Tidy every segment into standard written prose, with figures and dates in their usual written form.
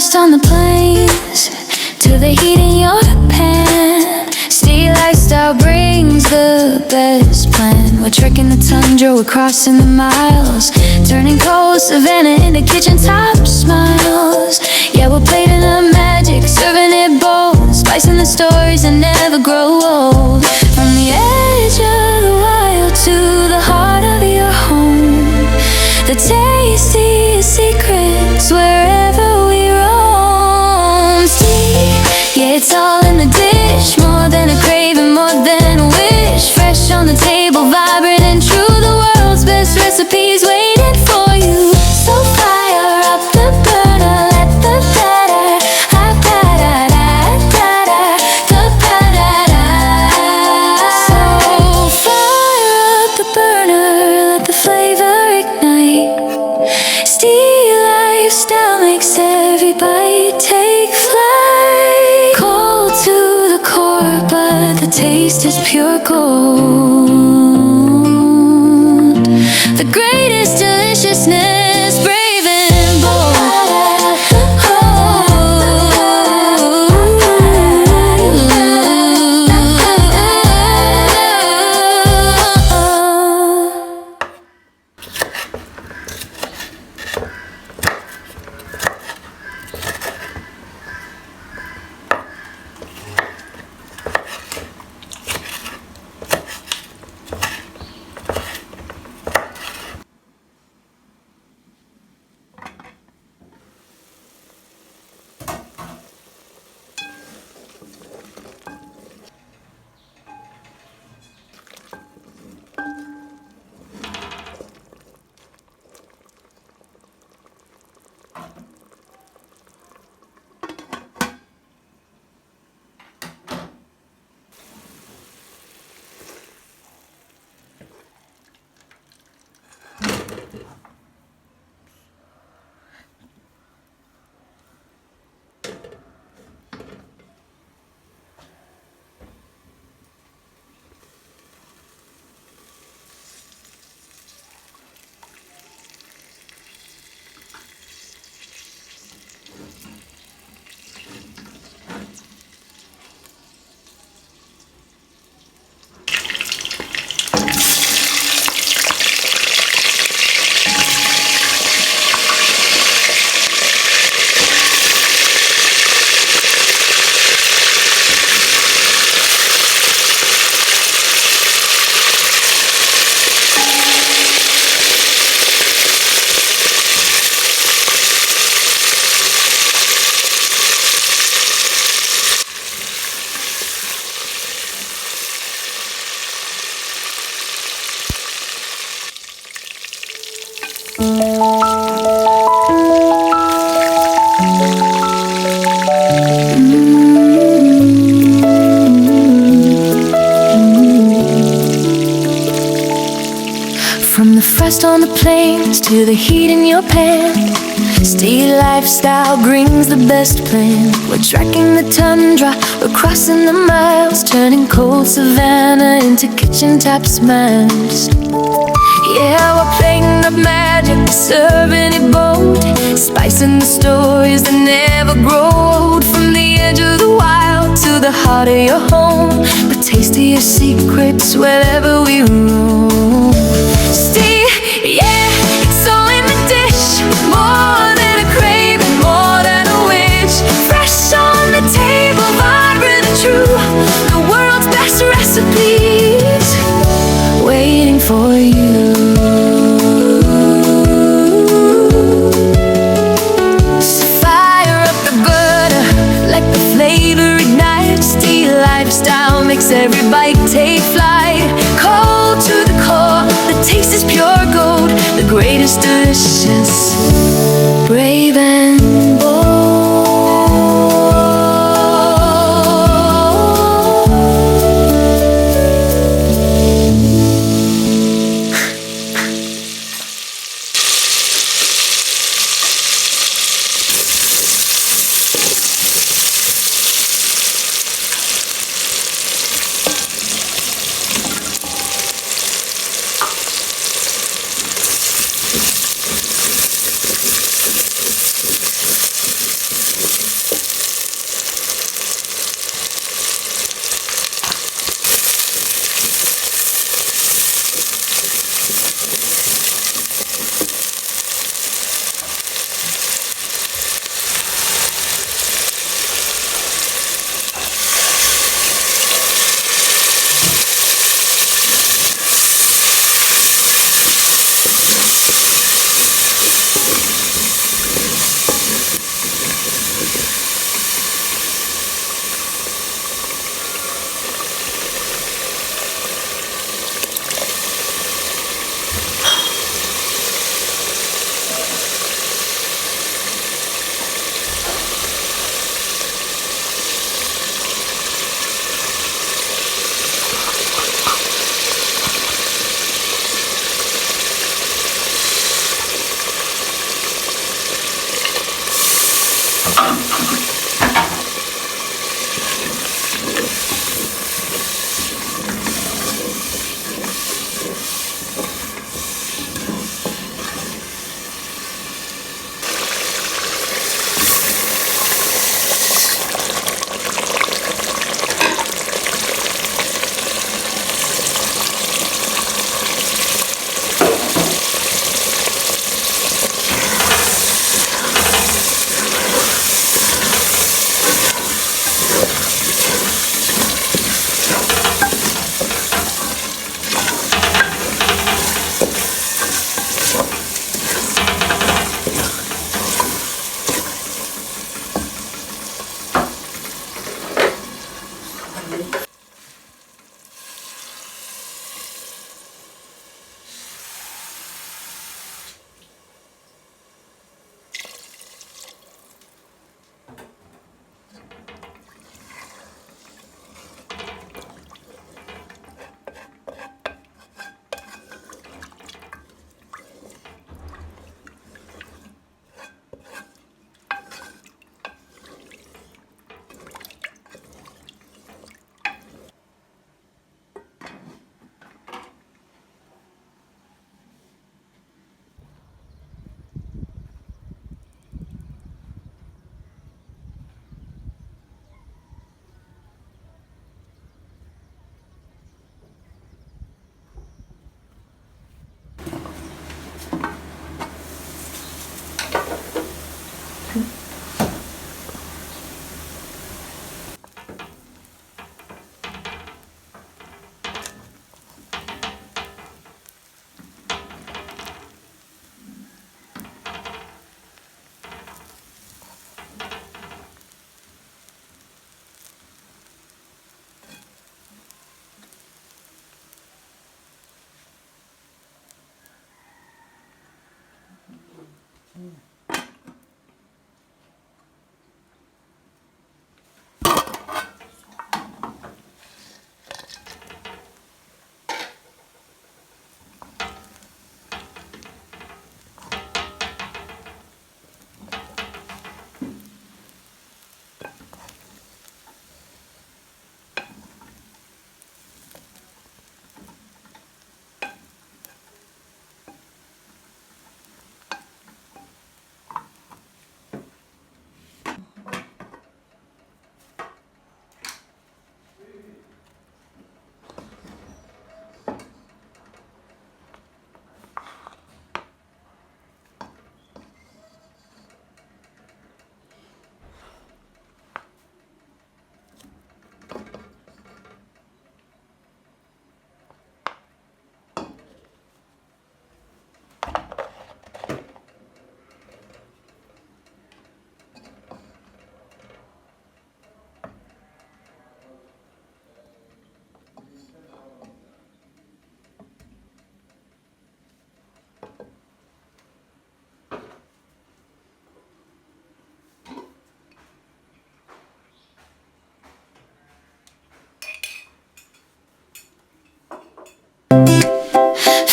first on the plains to the heat in your pan. City lifestyle brings the best plan. We're trekking the tundra, we're crossing the miles, turning cold savanna into kitchen top smiles. Yeah, we're plating the magic, serving it bold, spicing the stories that never grow old. From the edge of the wild to the heart of your home, the tastiest secrets wherever we roam. See, yeah, it's all in the dish, more than a craving, more than a wish. Fresh on the table, vibrant and true, the world's best recipes waiting for you. So fire up the burner, let the batter, the batter. So fire up the burner, let the flavor ignite. Steely lifestyle makes every bite take flight. Cold to the core, but the taste is pure gold. The greatest deliciousness, brave and bold. From the frost on the plains to the heat in your pan, steely lifestyle brings the best plan. We're tracking the tundra, we're crossing the miles, turning cold savanna into kitchen top smiles. Yeah, we're playing the magic, serving it bold, spicing the stories that never grow old. From the edge of the wild to the heart of your home, the tastiest secrets wherever we roam. See, yeah, it's all in the dish, more than a craving, more than a wish. Fresh on the table, vibrant and true, the world's best recipes waiting for you. So fire up the burner, let the flavor ignite. Steely lifestyle makes every bite take flight. Cold to the core, the taste is pure gold. The greatest delicious, brave and bold.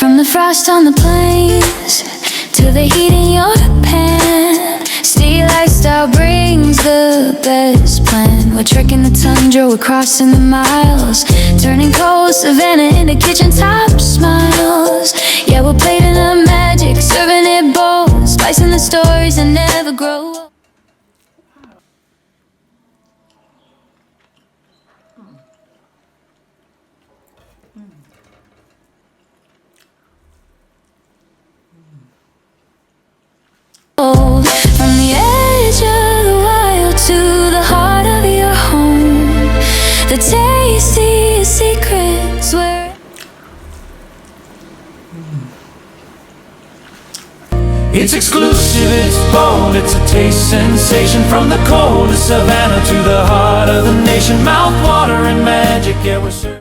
From the frost on the plains to the heat in your pan, city lifestyle brings the best plan. We're trekking the tundra, we're crossing the miles, turning cold savanna into kitchen top smiles. Yeah, we're plating up magic, serving it bold, spicing the stories that never grow old. From the edge of the wild to the heart of your home, the tastiest secrets where it's exclusive, it's bold, it's a taste sensation. From the coldest savanna to the heart of the nation, mouth watering magic, yeah, we're serving.